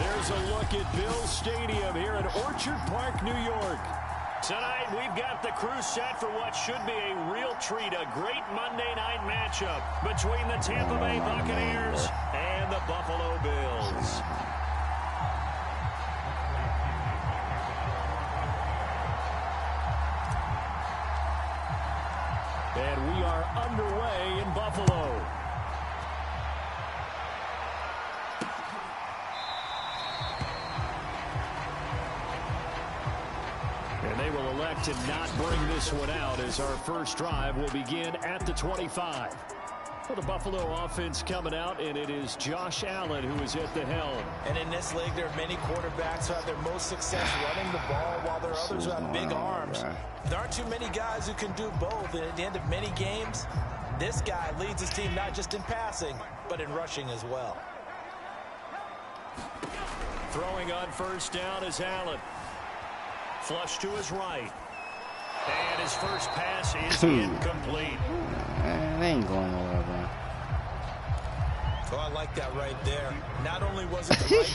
There's a look at Bills Stadium here in Orchard Park, New York. Tonight, we've got the crew set for what should be a real treat, a great Monday night matchup between the Tampa Bay Buccaneers and the Buffalo Bills. And we are underway in Buffalo. And they will elect to not bring this one out as our first drive will begin at the 25. For the Buffalo offense coming out, and it is Josh Allen who is at the helm. And in this league, there are many quarterbacks who have their most success running the ball, while there are others who have big arms. There aren't too many guys who can do both. And at the end of many games, this guy leads his team not just in passing, but in rushing as well. Throwing on first down is Allen. Flush to his right. And his first pass is incomplete. It ain't going nowhere, bro. Oh, I like that right there. Not only was it the right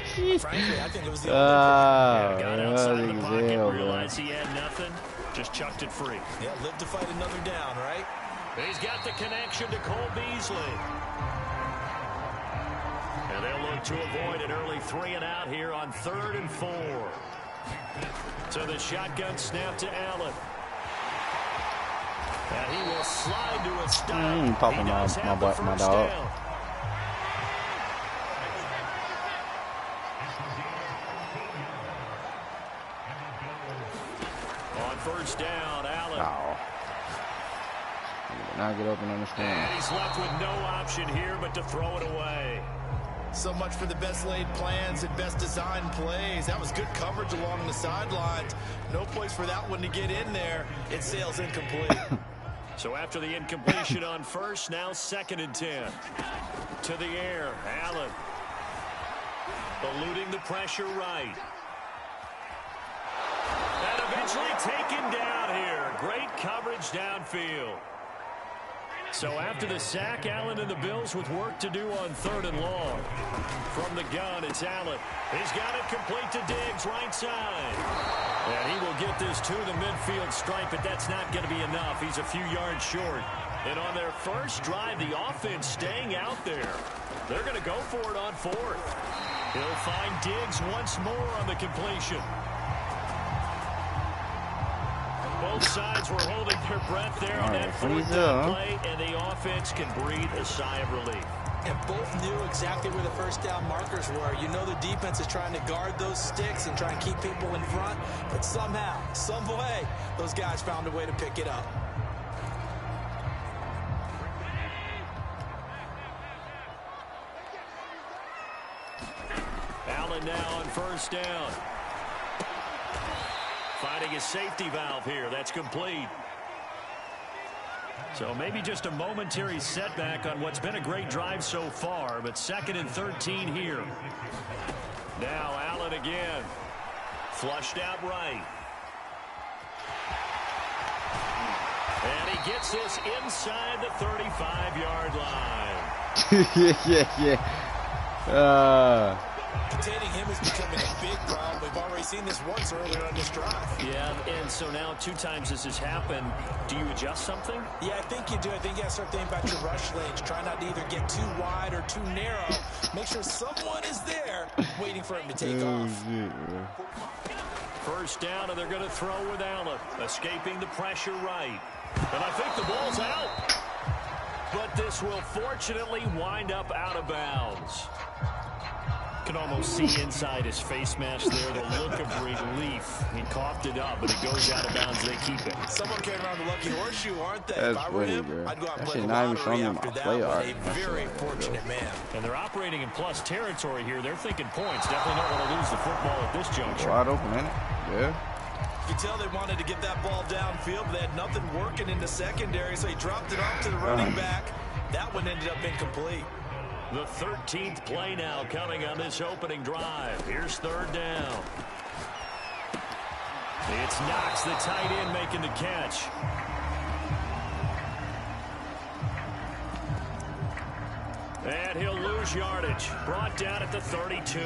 play, frankly, I think it was the only got outside of the pocket, realized he had nothing, just chucked it free. Yeah, live to fight another down, right? He's got the connection to Cole Beasley. And they'll look to avoid an early 3-and-out here on 3rd and 4. So the shotgun snap to Allen. And he will slide to a stop. Popping my dog. Down. On first down, Allen. Oh. Now get open on the screen. And he's left with no option here but to throw it away. So much for the best laid plans and best designed plays. That was good coverage along the sidelines. No place for that one to get in there. It sails incomplete. So after the incompletion on first, now 2nd and 10. To the air, Allen. Eluding the pressure right. And eventually taken down here. Great coverage downfield. So after the sack, Allen and the Bills with work to do on 3rd and long. From the gun, it's Allen. He's got it complete to Diggs, right side. And he will get this to the midfield stripe, but that's not going to be enough. He's a few yards short. And on their first drive, the offense staying out there. They're going to go for it on 4th. He'll find Diggs once more on the completion. Both sides were holding their breath there on that 4th down play, and the offense can breathe a sigh of relief. And both knew exactly where the first down markers were. You know the defense is trying to guard those sticks and try and keep people in front, but somehow, some way, those guys found a way to pick it up. Allen now on first down. Finding a safety valve here. That's complete. So maybe just a momentary setback on what's been a great drive so far, but 2nd and 13 here. Now Allen again. Flushed out right. And he gets this inside the 35-yard line. yeah. Containing him is becoming a big problem. We've already seen this once earlier on this drive. Yeah, and so now 2 times this has happened. Do you adjust something? Yeah, I think you do. I think you got to start thinking about your rush lanes. Try not to either get too wide or too narrow. Make sure someone is there waiting for him to take off. First down, and they're going to throw with Allen. Escaping the pressure right. And I think the ball's out. But this will fortunately wind up out of bounds. Can almost see inside his face mask there the look of relief. He coughed it up, but it goes out of bounds. They keep it. Someone carrying around the lucky horseshoe, aren't they? That's if I were him, bro. I'd go out and That play shit the not even lottery showing after my that play one. art. A very fortunate man. And they're operating in plus territory here. They're thinking points. Definitely don't want to lose the football at this juncture. Wide open, ain't it? Yeah. You can tell they wanted to get that ball downfield, but they had nothing working in the secondary, so he dropped it off to the running back. That one ended up incomplete. The 13th play now coming on this opening drive. Here's 3rd down. It's Knox, the tight end, making the catch. And he'll lose yardage. Brought down at the 32.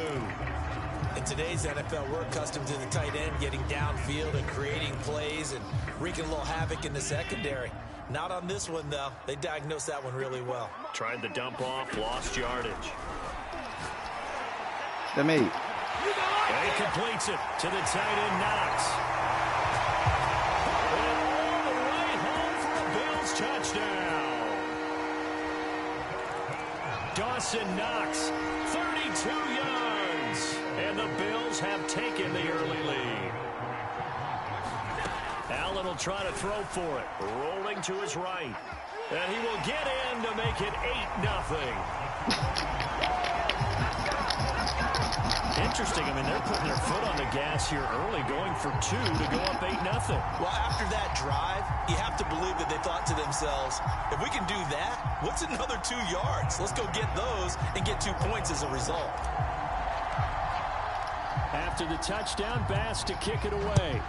In today's NFL, we're accustomed to the tight end getting downfield and creating plays and wreaking a little havoc in the secondary. Not on this one, though. They diagnosed that one really well. Tried the dump off, lost yardage. To me. And he completes it to the tight end, Knox. And all the way home for a Bills touchdown. Dawson Knox, 32 yards. And the Bills have taken the early lead. Allen will try to throw for it. Rolling to his right. And he will get in to make it 8-0. Interesting. I mean, they're putting their foot on the gas here early, going for 2 to go up 8-0. Well, after that drive, you have to believe that they thought to themselves, if we can do that, what's another 2 yards? Let's go get those and get 2 points as a result. After the touchdown, Bass to kick it away.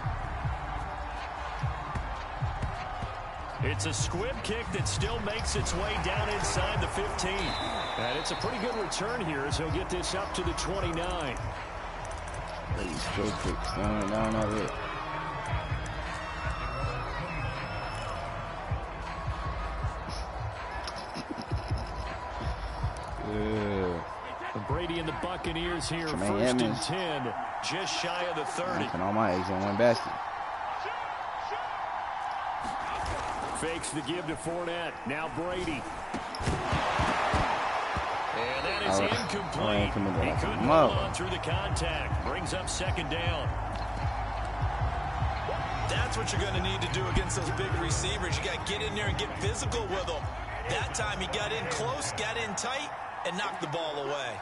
It's a squib kick that still makes its way down inside the 15. And it's a pretty good return here as he'll get this up to the 29. These squib kicks down all it. Brady and the Buccaneers here, first and 10, just shy of the 30. And all my eggs in one basket. Fakes the give to Fournette. Now Brady. And that is incomplete. He couldn't hold on through the contact. Brings up second down. That's what you're going to need to do against those big receivers. You got to get in there and get physical with them. That time he got in close, got in tight, and knocked the ball away.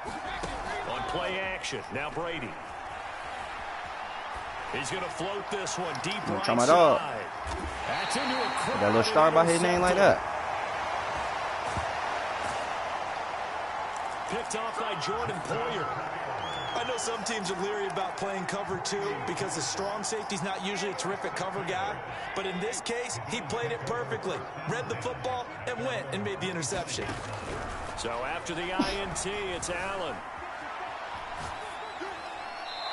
On play action, now Brady. He's going to float this one deep right side. That's into a quick. That little star by his name like that. Picked off by Jordan Poyer. I know some teams are leery about playing cover 2 because the strong safety's not usually a terrific cover guy. But in this case, he played it perfectly. Read the football and went and made the interception. So after the INT, it's Allen.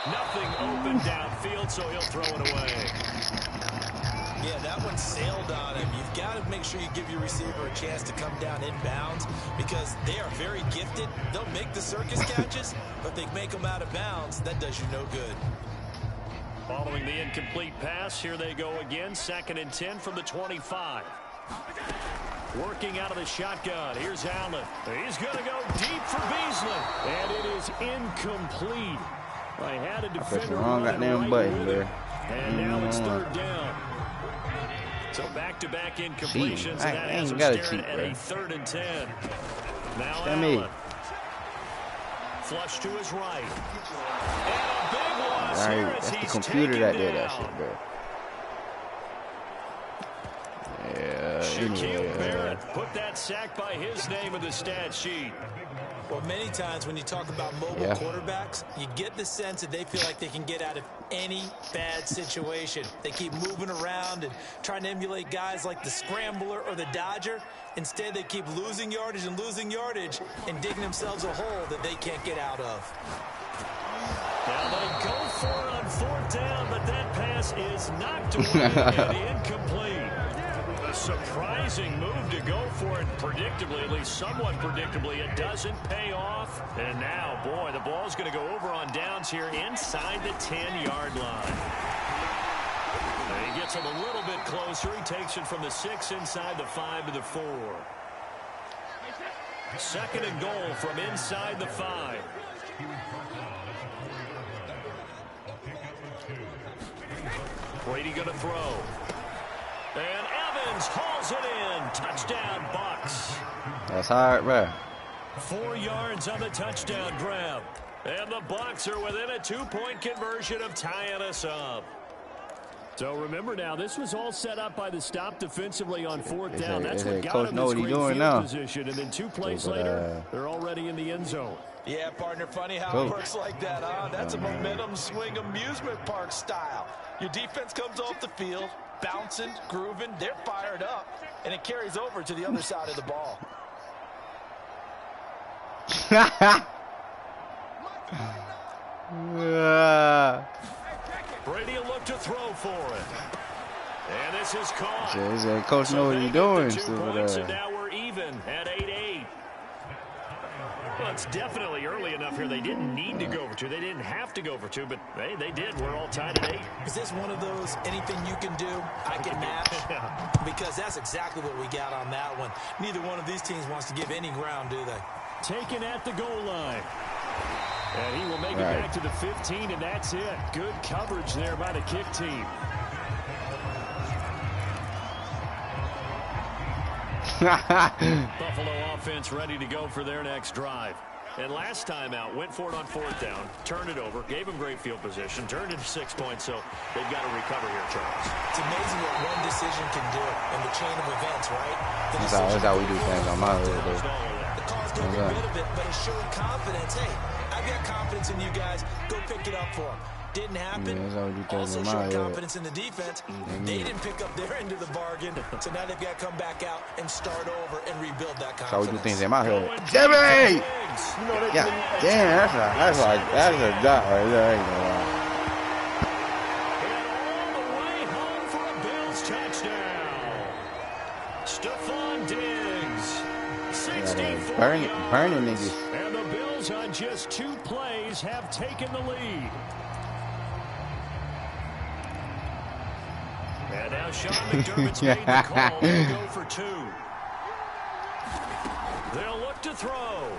Nothing open downfield, so he'll throw it away. Yeah, that one sailed on him. You've got to make sure you give your receiver a chance to come down inbounds because they are very gifted. They'll make the circus catches, but they make them out of bounds. That does you no good. Following the incomplete pass, here they go again. 2nd and 10 from the 25. Working out of the shotgun. Here's Allen. He's going to go deep for Beasley. And it is incomplete. I had a defender wrong goddamn button there. And now it's 3rd down. So back-to-back incompletions. And that has him staring at a 3rd and 10. Now Allen. Flush to his right. And a big loss here as he's taken down. That shit, bro. Yeah, Shaquille Barrett put that sack by his name in the stat sheet. Well, many times when you talk about mobile quarterbacks, you get the sense that they feel like they can get out of any bad situation. They keep moving around and trying to emulate guys like the Scrambler or the Dodger. Instead, they keep losing yardage and digging themselves a hole that they can't get out of. Now they go for it on 4th down, but that pass is knocked away and incomplete. A surprising move to go for it predictably, at least somewhat predictably. It doesn't pay off. And now, boy, the ball's going to go over on downs here inside the 10-yard line. And he gets him a little bit closer. He takes it from the 6 inside the 5 to the 4. 2nd and goal from inside the 5. Brady going to throw. And Evans hauls it in. Touchdown, Bucs. That's hard, bro. 4 yards on the touchdown grab. And the Bucs are within a 2-point conversion of tying us up. So remember now, this was all set up by the stop defensively on 4th down. That's what got them this great field position. And then 2 plays later, they're already in the end zone. Yeah, partner, funny how it works like that, huh? That's a momentum swing amusement park style. Your defense comes off the field, bouncing, grooving, they're fired up, and it carries over to the other side of the ball. Brady a look to throw for it. And this is caught. He said, Coach, know what you're doing. And now we're even at 8-8. Well, it's definitely early enough here. They didn't need to go for two. They didn't have to go for two, but hey, they did. We're all tied at 8. Is this one of those anything you can do, I can match? Because that's exactly what we got on that one. Neither one of these teams wants to give any ground, do they? Taken at the goal line. And he will make it back to the 15, and that's it. Good coverage there by the kick team. Buffalo offense ready to go for their next drive. And last time out, went for it on 4th down, turned it over, gave them great field position, turned it 6 points, so they've got to recover here, Charles. It's amazing what one decision can do in the chain of events, right? That's how we do things on my hood, though. The call's going to be rid of it, but it's showing confidence. Hey, I've got confidence in you guys. Go pick it up for them. Didn't happen. Also showing confidence in the defense. They didn't pick up their end of the bargain, so now they've got to come back out and start over and rebuild that confidence. That's how we do things in my hood. Jimmy! Yeah, damn, that's a dot right there. Ain't gonna lie. And all the way home for a Bills touchdown. Stephon Diggs, 64 burning niggas. And the Bills on just 2 plays have taken the lead. And now Sean McDermott's made the call. They'll go for 2. They'll look to throw.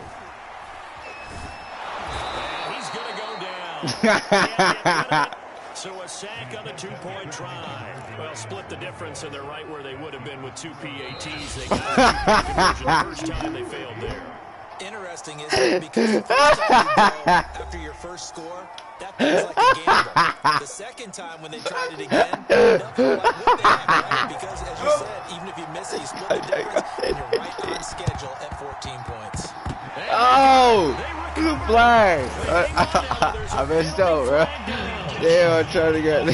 And he's going to go down. So a sack on the 2-point try. Well, split the difference, and they're right where they would have been with 2 PATs. They got the first time they failed there. Interesting, isn't it? Because the first time you go after your first score, that feels like a gamble. The second time when they tried it again, they'll feel like what the heck, right? Because, as you said, even if you miss it, you split the difference, and you're right on schedule at 14 points. Oh, you blind. I messed up, bro. Damn, I'm trying to get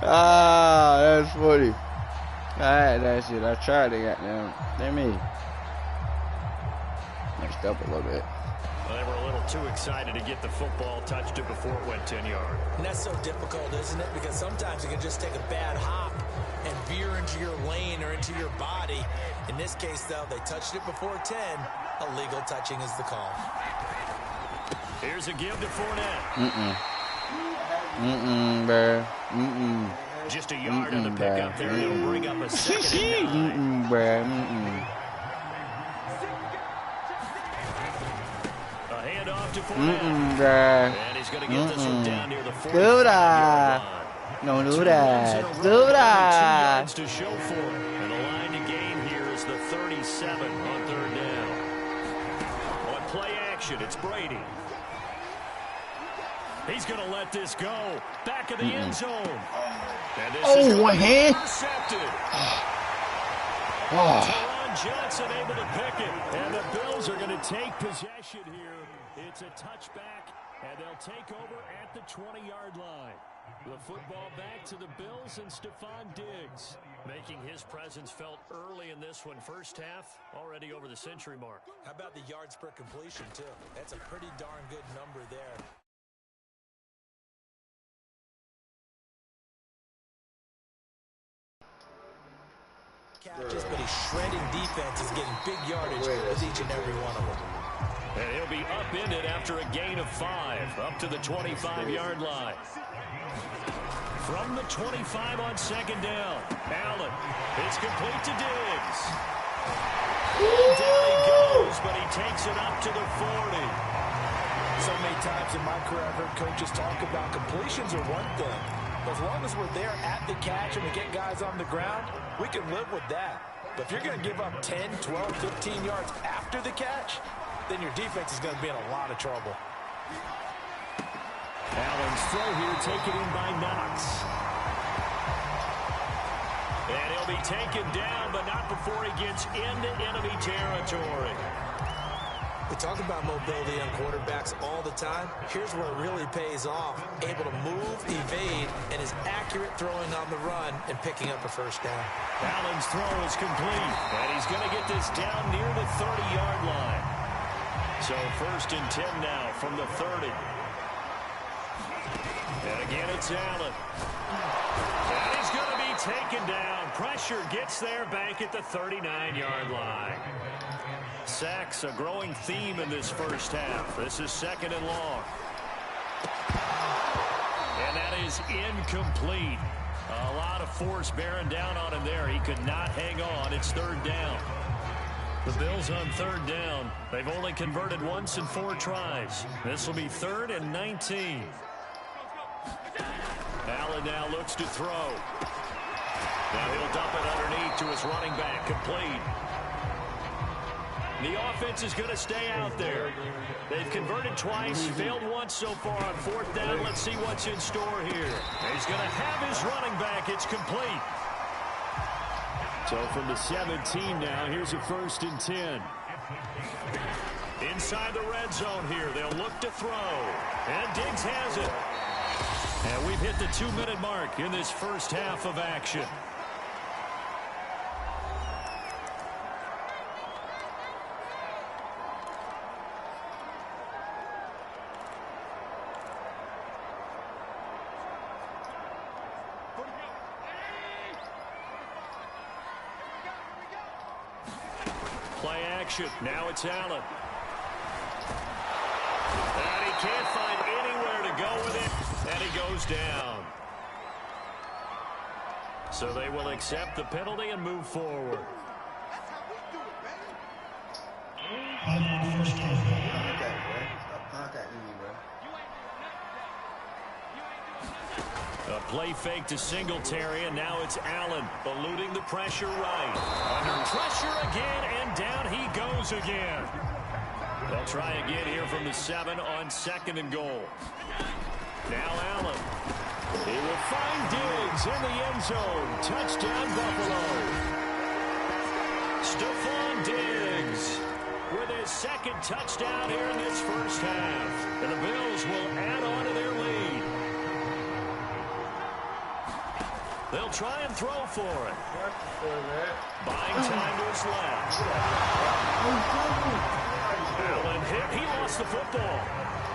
that's funny. I had that shit. I tried to get them. Damn me. Messed up a little bit. Well, they were a little too excited to get the football, touched it before it went 10 yards. And that's so difficult, isn't it? Because sometimes you can just take a bad hop and veer into your lane or into your body. In this case, though, they touched it before 10. Illegal touching is the call. Here's a give to Fournette. Bruh. Just a yard on the pickup there. They'll bring up a second and 9. Bruh. A handoff to Fournette. Bruh. And he's going to get this one down near the 45 Do that. No, do that. Do that. 2 yards to show for it. And the line to gain here is the 37 on 3rd down. On play action, it's Brady. He's going to let this go. Back of the end zone. And this is one hand. Intercepted. Teron Johnson able to pick it. And the Bills are going to take possession here. It's a touchback, and they'll take over at the 20-yard line. The football back to the Bills and Stephon Diggs, making his presence felt early in this one. First half, already over the century mark. How about the yards per completion, too? That's a pretty darn good number there. Catches, but he's shredding defense is getting big yardage with each and every one of them. And he'll be upended after a gain of 5, up to the 25-yard line. From the 25 on 2nd down, Allen. It's complete to Diggs. Down he goes, but he takes it up to the 40. So many times in my career, I've heard coaches talk about completions are one thing. As long as we're there at the catch and we get guys on the ground, we can live with that. But if you're going to give up 10, 12, 15 yards after the catch, then your defense is going to be in a lot of trouble. Allen's throw here taken in by Knox. And he'll be taken down, but not before he gets into enemy territory. We talk about mobility on quarterbacks all the time. Here's where it really pays off. Able to move, evade, and is accurate throwing on the run and picking up a first down. Allen's throw is complete, and he's going to get this down near the 30-yard line. So 1st and 10 now from the 30. And again, it's Allen. And he's going to be taken down. Pressure gets there back at the 39-yard line. Sacks a growing theme in this first half. This is 2nd and long. And that is incomplete. A lot of force bearing down on him there. He could not hang on. It's 3rd down. The Bills on 3rd down. They've only converted once in 4 tries. This will be 3rd and 19. Allen now looks to throw. Now he'll dump it underneath to his running back. Complete. The offense is going to stay out there. They've converted twice, failed once so far on 4th down. Let's see what's in store here. He's going to have his running back. It's complete. So from the 17 now, here's a 1st and 10. Inside the red zone here, they'll look to throw. And Diggs has it. And we've hit the 2-minute mark in this first half of action. Play action. Now it's Allen. And he can't find anywhere to go with it. And he goes down. So they will accept the penalty and move forward. A play fake to Singletary, and now it's Allen eluding the pressure right. Under pressure again, and down he goes again. They'll try again here from the 7 on 2nd and goal. Now Allen. He will find Diggs in the end zone. Touchdown, Buffalo. Stephon Diggs with his 2nd touchdown here in this first half. And the Bills will add on to their lead. They'll try and throw for it. Buying time to his left. Allen hit. He lost the football.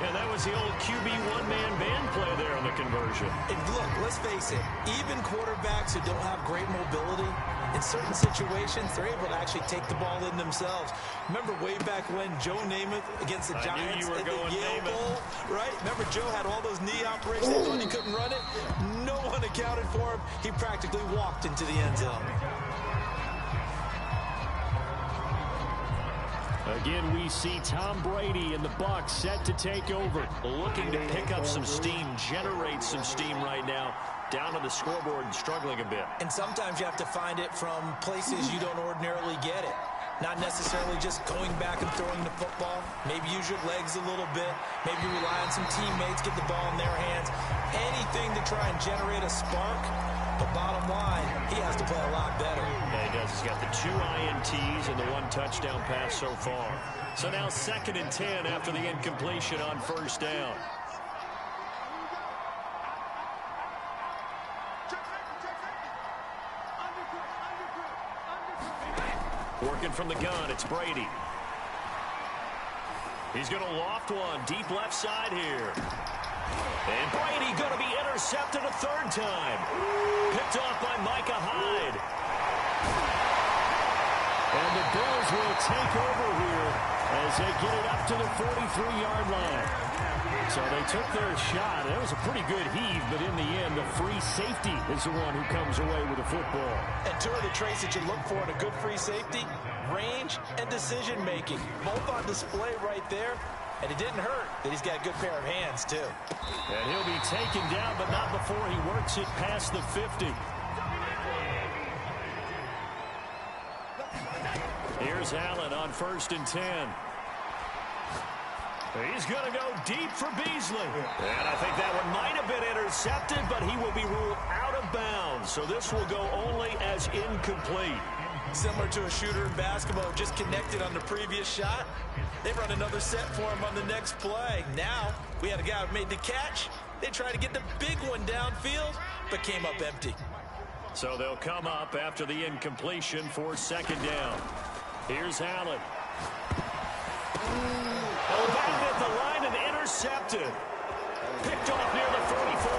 And that was the old QB one-man band play there on the conversion. And look, let's face it, even quarterbacks who don't have great mobility, in certain situations, they're able to actually take the ball in themselves. Remember way back when Joe Namath against the Giants at the Yale Bowl, right? Remember Joe had all those knee operations. They thought he couldn't run it. No one accounted for him. He practically walked into the end zone. Again, we see Tom Brady and the Bucs set to take over, looking to pick up some steam, generate some steam right now, down on the scoreboard and struggling a bit. And sometimes you have to find it from places you don't ordinarily get it. Not necessarily just going back and throwing the football. Maybe use your legs a little bit. Maybe rely on some teammates, get the ball in their hands. Anything to try and generate a spark. But bottom line, he has to play a lot better. Yeah, he does. He's got the 2 INTs and the 1 touchdown pass so far. So now 2nd and 10 after the incompletion on 1st down. Working from the gun, it's Brady. He's going to loft one deep left side here. And Brady going to be intercepted a 3rd time. Picked off by Micah Hyde. And the Bills will take over here as they get it up to the 43-yard line. So they took their shot. That was a pretty good heave, but in the end, the free safety is the one who comes away with the football. And 2 of the traits that you look for in a good free safety, range and decision-making. Both on display right there. And it didn't hurt that he's got a good pair of hands, too. And he'll be taken down, but not before he works it past the 50. Here's Allen on 1st and 10. He's going to go deep for Beasley. And I think that one might have been intercepted, but he will be ruled out of bounds. So this will go only as incomplete. Similar to a shooter in basketball, just connected on the previous shot. They run another set for him on the next play. Now, we had a guy who made the catch. They tried to get the big one downfield, but came up empty. So they'll come up after the incompletion for 2nd down. Here's Allen. Tagged at the line and intercepted. Picked off near the 44.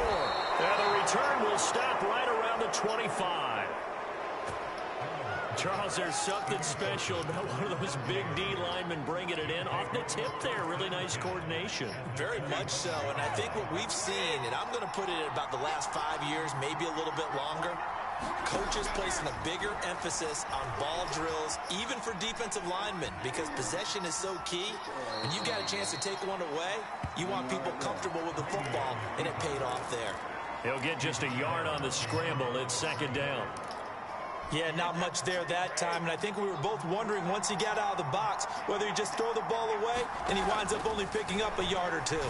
And the return will stop right around the 25. Charles, there's something special about one of those big D linemen bringing it in. Off the tip there, really nice coordination. Very much so, and I think what we've seen, and I'm going to put it at about the last 5 years, maybe a little bit longer, coaches placing a bigger emphasis on ball drills, even for defensive linemen, because possession is so key. When you've got a chance to take one away, you want people comfortable with the football, and it paid off there. He'll get just a yard on the scramble. It's second down. Yeah, not much there that time, and I think we were both wondering once he got out of the box whether he'd just throw the ball away, and he winds up only picking up a yard or two.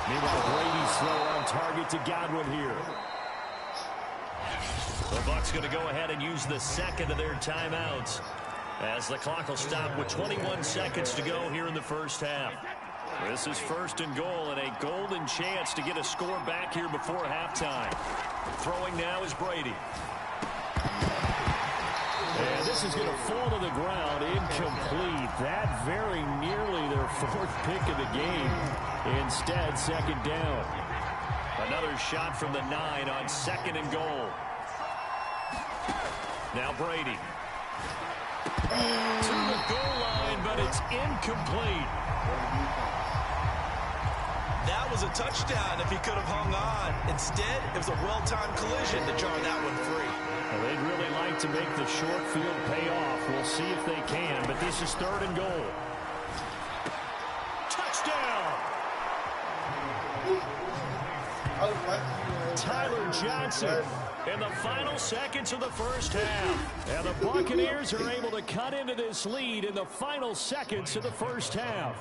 Meanwhile, Brady's throw on target to Godwin here. The Bucs going to go ahead and use the second of their timeouts as the clock will stop with 21 seconds to go here in the first half. This is first and goal and a golden chance to get a score back here before halftime. Throwing now is Brady. And this is going to fall to the ground, incomplete. That very nearly their fourth pick of the game. Instead, second down. Another shot from the 9 on second and goal. Now Brady. To the goal line, but it's incomplete. That was a touchdown if he could have hung on. Instead, it was a well-timed collision to jar that one free. Well, they'd really like to make the short field pay off. We'll see if they can, but this is third and goal. Touchdown! Tyler Johnson in the final seconds of the first half. And the Buccaneers are able to cut into this lead in the final seconds of the first half.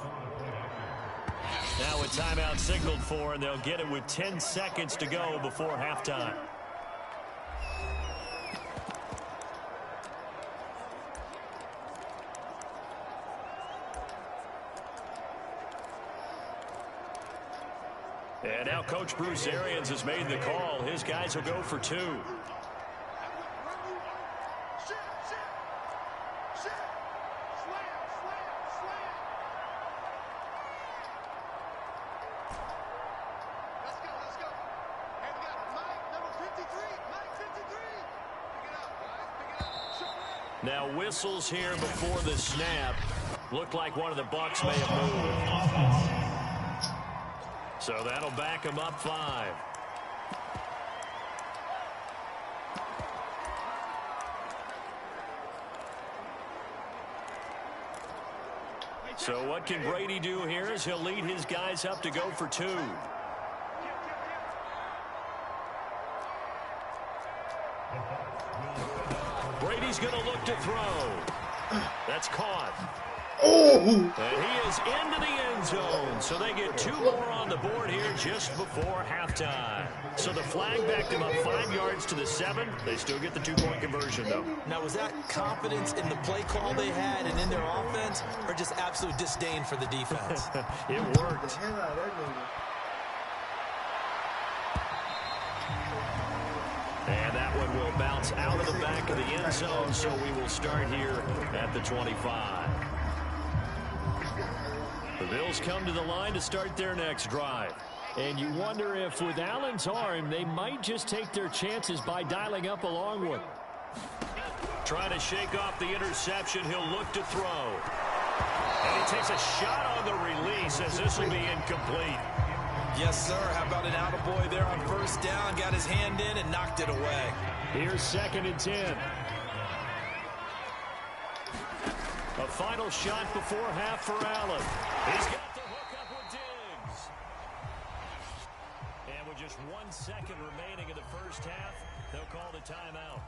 Now a timeout signaled for, and they'll get it with 10 seconds to go before halftime. And now Coach Bruce Arians has made the call. His guys will go for 2. Now whistles here before the snap. Looked like one of the Bucs may have moved. So that'll back him up 5. So what can Brady do here is he'll lead his guys up to go for 2. Brady's going to look to throw. That's caught. Oh! And he is into the end zone. So they get 2 more on the board here just before halftime. So the flag backed them up 5 yards to the 7. They still get the 2-point conversion, though. Now, was that confidence in the play call they had and in their offense, or just absolute disdain for the defense? It worked. And that one will bounce out of the back of the end zone, so we will start here at the 25. The Bills come to the line to start their next drive. And you wonder if with Allen's arm, they might just take their chances by dialing up a long one. Trying to shake off the interception, he'll look to throw. And he takes a shot on the release as this will be incomplete. Yes, sir. How about an attaboy there on first down? Got his hand in and knocked it away. Here's 2nd and 10. A final shot before half for Allen. He's got the hook up with Diggs. And with just 1 second remaining in the first half, they'll call the timeout.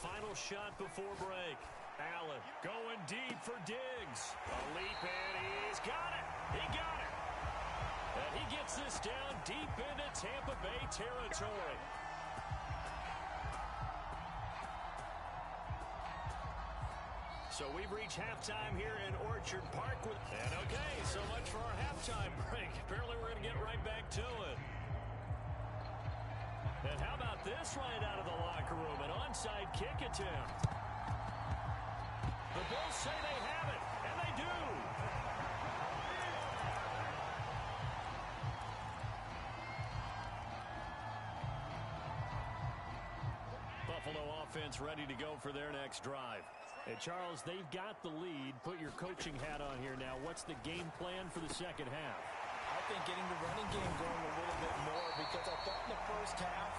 Final shot before break. Allen going deep for Diggs. A leap in. He's got it. He got it. And he gets this down deep into Tampa Bay territory. So we've reached halftime here in Orchard Park. And okay, so much for our halftime break. Apparently we're going to get right back to it. And how about this right out of the locker room? An onside kick attempt. The Bills say they have it, and they do. Buffalo offense ready to go for their next drive. Hey, Charles, they've got the lead. Put your coaching hat on here now. What's the game plan for the second half? I think getting the running game going a little bit more, because I thought in the first half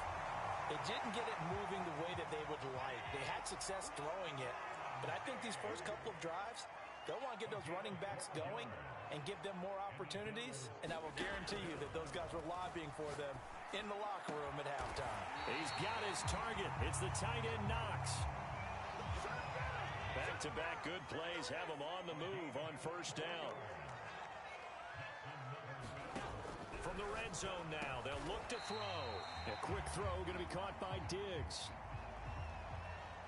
they didn't get it moving the way that they would like. They had success throwing it, but I think these first couple of drives, they'll want to get those running backs going and give them more opportunities, and I will guarantee you that those guys were lobbying for them in the locker room at halftime. He's got his target. It's the tight end Knox. Back-to-back good plays have him on the move on first down. From the red zone now, they'll look to throw. A quick throw going to be caught by Diggs.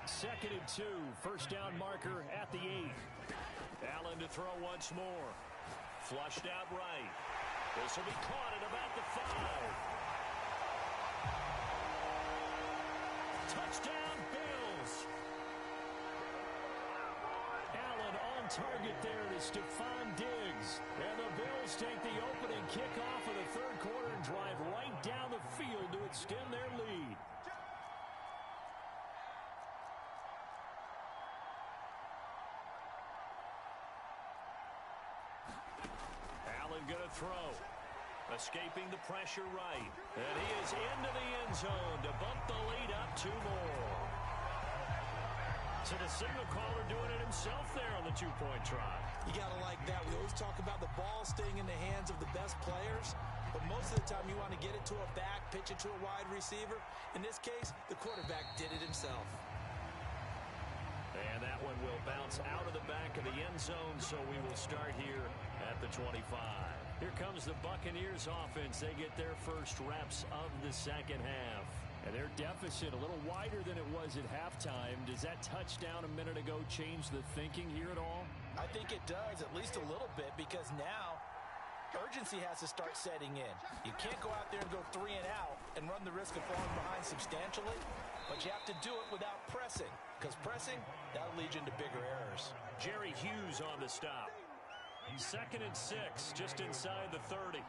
2nd and 2, first down marker at the 8. Allen to throw once more. Flushed out right. This will be caught at about the 5. Touchdown, Bills. Allen on target there to Stephon Diggs. And the Bills take the opening kickoff of the third quarter and drive right down the field to extend their lead. Allen going to throw. Escaping the pressure right. And he is into the end zone to bump the lead up 2 more. So the signal caller doing it himself there on the 2-point try. You got to like that. We always talk about the ball staying in the hands of the best players, but most of the time you want to get it to a back, pitch it to a wide receiver. In this case, the quarterback did it himself. And that one will bounce out of the back of the end zone, so we will start here at the 25. Here comes the Buccaneers offense. They get their first reps of the second half. And their deficit a little wider than it was at halftime. Does that touchdown a minute ago change the thinking here at all? I think it does, at least a little bit, because now urgency has to start setting in. You can't go out there and go 3 and out and run the risk of falling behind substantially, but you have to do it without pressing, because pressing, that'll lead you into bigger errors. Jerry Hughes on the stop. 2nd and 6, just inside the 30.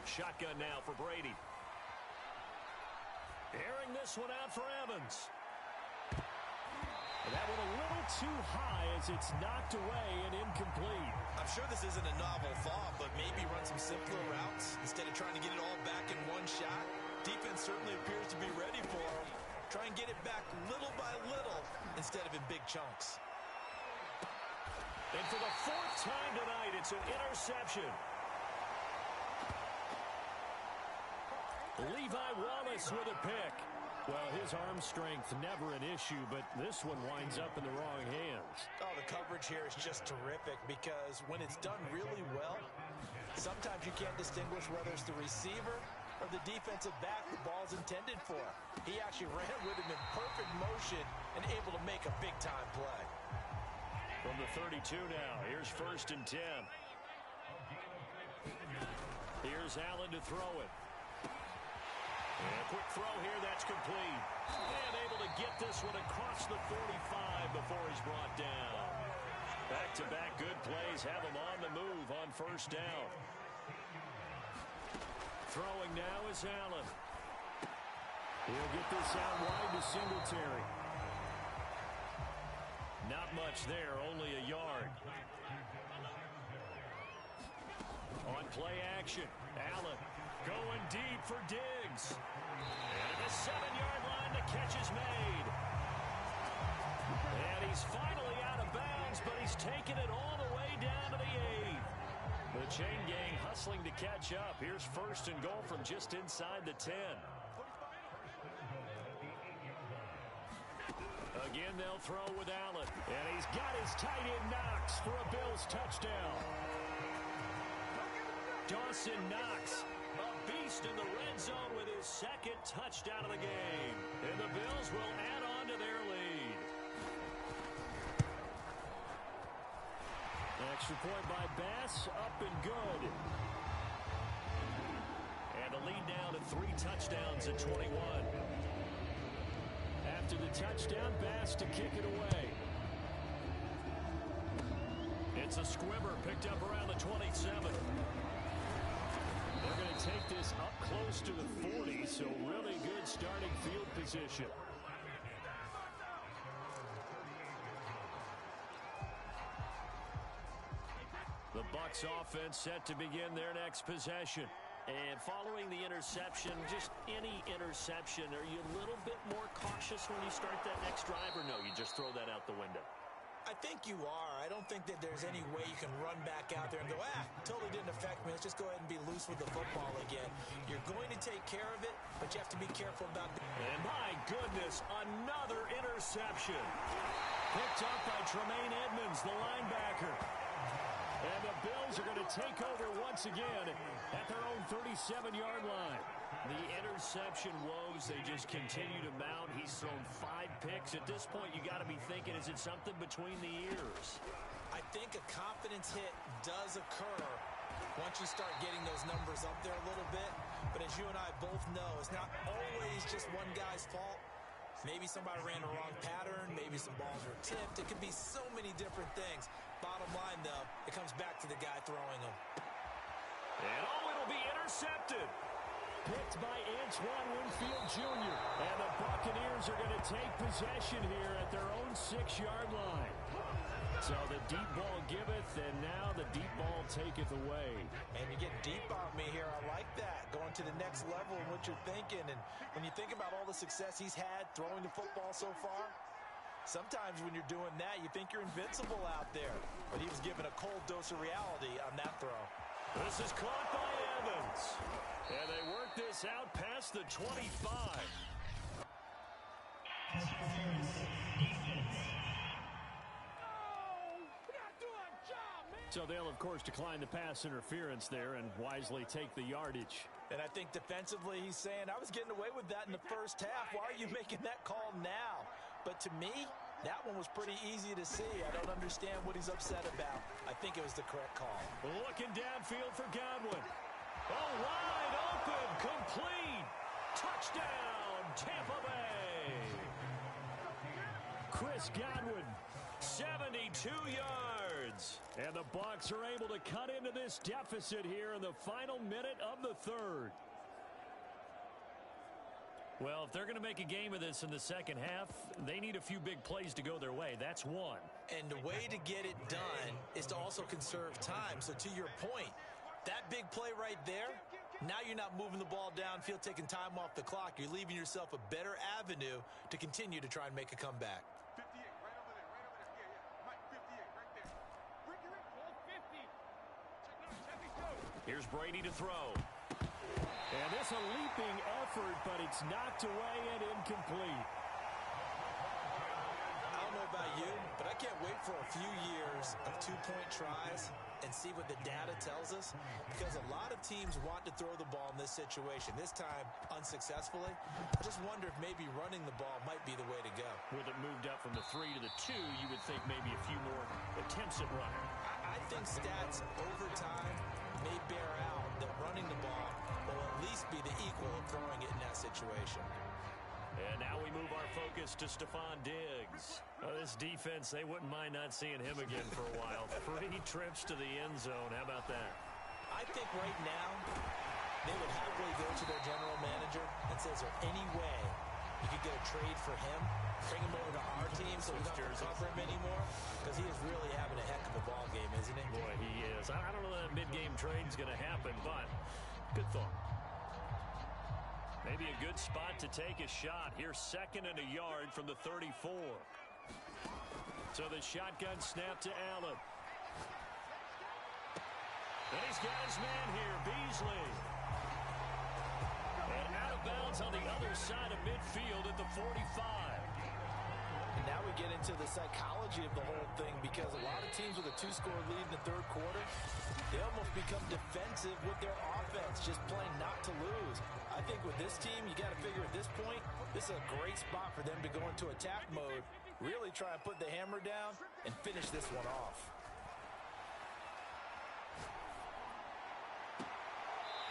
Shotgun now for Brady. Airing this one out for Evans. And that one a little too high as it's knocked away and incomplete. I'm sure this isn't a novel thought, but maybe run some simpler routes instead of trying to get it all back in one shot. Defense certainly appears to be ready for him. Try and get it back little by little instead of in big chunks. And for the 4th time tonight, it's an interception. Levi Wallace with a pick. Well, his arm strength never an issue, but this one winds up in the wrong hands. Oh, the coverage here is just terrific, because when it's done really well, sometimes you can't distinguish whether it's the receiver or the defensive back the ball's intended for. He actually ran with him in perfect motion and able to make a big-time play. From the 32 now, here's 1st and 10. Here's Allen to throw it. And a quick throw here, that's complete. And able to get this one across the 45 before he's brought down. Back-to-back good plays have him on the move on first down. Throwing now is Allen. He'll get this out wide to Singletary. Not much there, only a yard. On play action, Allen going deep for Diggs. And at the 7-yard line, the catch is made. And he's finally out of bounds, but he's taken it all the way down to the 8. The chain gang hustling to catch up. Here's 1st and goal from just inside the 10. Again, they'll throw with Allen. And he's got his tight end Knox for a Bills touchdown. Dawson Knox, a beast in the red zone with his 2nd touchdown of the game. And the Bills will add on to their lead. Extra point by Bass, up and good. And the lead now to 3 touchdowns at 21. After the touchdown, Bass to kick it away. It's a squibber picked up around the 27. They're going to take this up close to the 40, so really good starting field position. The Bucs offense set to begin their next possession. And following the interception, just any interception, are you a little bit more cautious when you start that next drive, or no, you just throw that out the window? I think you are. I don't think that there's any way you can run back out there and go, totally didn't affect me. Let's just go ahead and be loose with the football again. You're going to take care of it, but you have to be careful about the... And my goodness, another interception. Picked up by Tremaine Edmonds, the linebacker. And the Bills are going to take over once again at their own 37-yard line. The interception woes, they just continue to mount. He's thrown 5 picks. At this point, you got to be thinking, is it something between the ears? I think a confidence hit does occur once you start getting those numbers up there a little bit. But as you and I both know, it's not always just one guy's fault. Maybe somebody ran the wrong pattern. Maybe some balls were tipped. It could be so many different things. Bottom line, though, it comes back to the guy throwing them. And it'll be intercepted. Picked by Antoine Winfield Jr. And the Buccaneers are going to take possession here at their own 6-yard line. So the deep ball giveth, and now the deep ball taketh away. And you get deep on me here. I like that. Going to the next level in what you're thinking. And when you think about all the success he's had throwing the football so far, sometimes when you're doing that, you think you're invincible out there. But he was given a cold dose of reality on that throw. This is caught by Evans. And they work this out past the 25. So they'll, of course, decline the pass interference there and wisely take the yardage. And I think defensively he's saying, I was getting away with that in the first half. Why are you making that call now? But to me, that one was pretty easy to see. I don't understand what he's upset about. I think it was the correct call. Looking downfield for Godwin. Oh, wide open, complete. Touchdown, Tampa Bay. Chris Godwin, 72 yards. And the Bucs are able to cut into this deficit here in the final minute of the third. Well, if they're going to make a game of this in the second half, they need a few big plays to go their way. That's one. And the way to get it done is to also conserve time. So to your point, that big play right there, now you're not moving the ball downfield, taking time off the clock. You're leaving yourself a better avenue to continue to try and make a comeback. 58, right over there, right over there. Yeah, Mike, 58, right there. Bring your ball, 50. Check it out. Here's Brady to throw. And this a leaping effort, but it's knocked away and incomplete. I don't know about you, but I can't wait for a few years of two-point tries and see what the data tells us, because a lot of teams want to throw the ball in this situation, this time unsuccessfully. I just wonder if maybe running the ball might be the way to go. With it moved up from the 3 to the 2, you would think maybe a few more attempts at running. I think stats over time may bear out that running the ball will at least be the equal of throwing it in that situation. And now we move our focus to Stephon Diggs. This defense, they wouldn't mind not seeing him again for a while. 3 trips to the end zone. How about that? I think right now they would happily go to their general manager and say, is there any way you could get a trade for him, bring him over to our team so we don't have to cover him anymore? Because he is really having a heck of a ball game, isn't he? Boy, he is. I don't know that mid-game trade's going to happen, but good thought. Maybe a good spot to take a shot. Here's 2nd and a yard from the 34. So the shotgun snap to Allen. And he's got his man here, Beasley. And out of bounds on the other side of midfield at the 45. And now we get into the psychology of the whole thing, because a lot of teams with a 2-score lead in the third quarter, they almost become defensive with their offense, just playing not to lose. I think with this team, you got to figure at this point, this is a great spot for them to go into attack mode, really try and put the hammer down and finish this one off.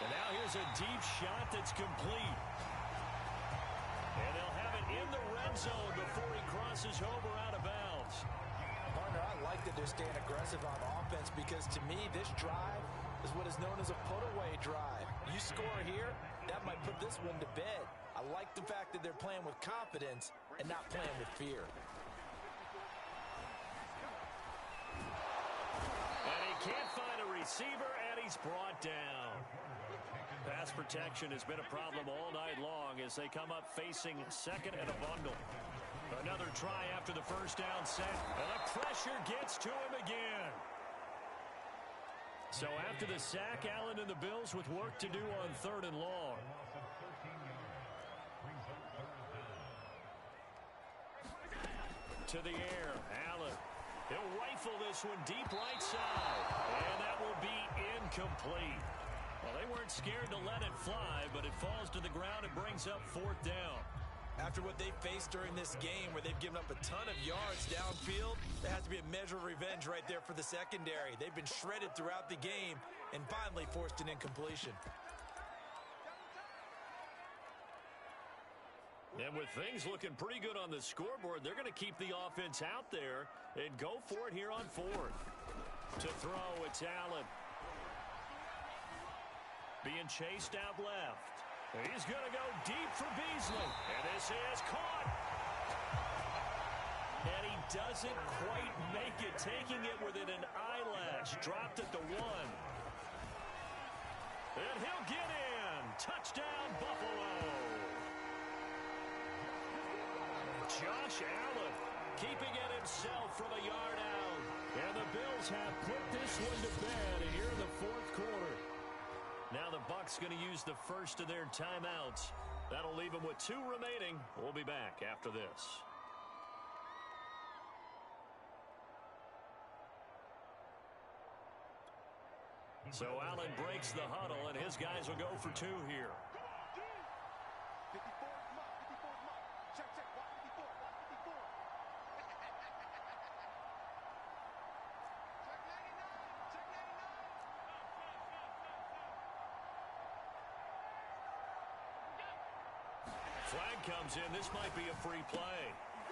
And now here's a deep shot that's complete. And they'll have it in the red zone before he crosses over out of bounds. Partner, I like that they're staying aggressive on offense because to me, this drive is what is known as a put-away drive. You score here, that might put this one to bed. I like the fact that they're playing with confidence and not playing with fear. And he can't find a receiver, and he's brought down. Pass protection has been a problem all night long as they come up facing second and a bundle. Another try after the first down set, and the pressure gets to him again. So after the sack, Allen and the Bills with work to do on 3rd and long. To the air, Allen. He'll rifle this one deep right side, and that will be incomplete. Well, they weren't scared to let it fly, but it falls to the ground and brings up 4th down. After what they faced during this game where they've given up a ton of yards downfield, there has to be a measure of revenge right there for the secondary. They've been shredded throughout the game and finally forced an incompletion. And with things looking pretty good on the scoreboard, they're going to keep the offense out there and go for it here on 4th. To throw, it's Allen. Being chased out left. He's going to go deep for Beasley. And this is caught. And he doesn't quite make it, taking it within an eyelash. Dropped at the 1. And he'll get in. Touchdown, Buffalo. Josh Allen keeping it himself from a yard out. And the Bills have put this one to bed here in the 4th quarter. Now the Bucs going to use the first of their timeouts. That'll leave them with 2 remaining. We'll be back after this. So Allen breaks the huddle, and his guys will go for 2 here. 54 mark, 54 mark. Check, check, watch 54, watch 54. Check 99, check 99. Flag comes in. This might be a free play.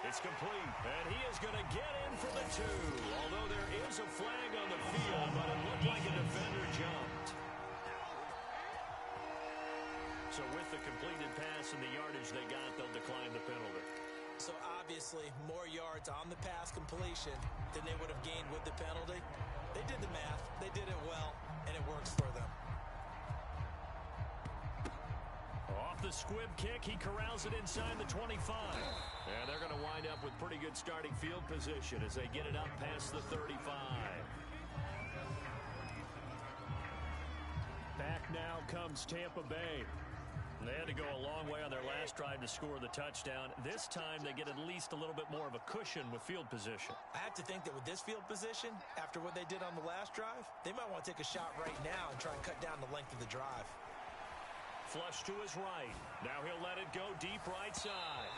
It's complete, and he is going to get in for the 2. Although there is a flag on the field, but it looked like a defender jumped. So with the completed pass and the yardage they got, they'll decline the penalty. So obviously, more yards on the pass completion than they would have gained with the penalty. They did the math. They did it well, and it works for them. Off the squib kick, he corrals it inside the 25. And they're going to wind up with pretty good starting field position as they get it up past the 35. Back now comes Tampa Bay. They had to go a long way on their last drive to score the touchdown. This time they get at least a little bit more of a cushion with field position. I have to think that with this field position, after what they did on the last drive, they might want to take a shot right now and try and cut down the length of the drive. Flush to his right. Now he'll let it go deep right side.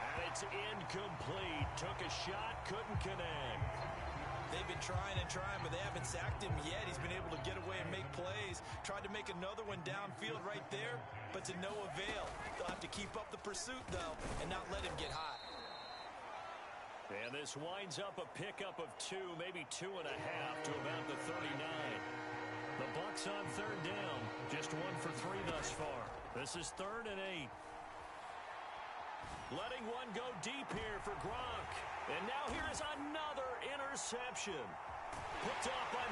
And it's incomplete. Took a shot, couldn't connect. They've been trying and trying, but they haven't sacked him yet. He's been able to get away and make plays. Tried to make another one downfield right there, but to no avail. They'll have to keep up the pursuit, though, and not let him get hot. And this winds up a pickup of 2, maybe 2.5 to about the 39. The Bucs on 3rd down. Just 1 for 3 thus far. This is 3rd and 8. Letting one go deep here for Gronk. And now here is another interception. Picked off by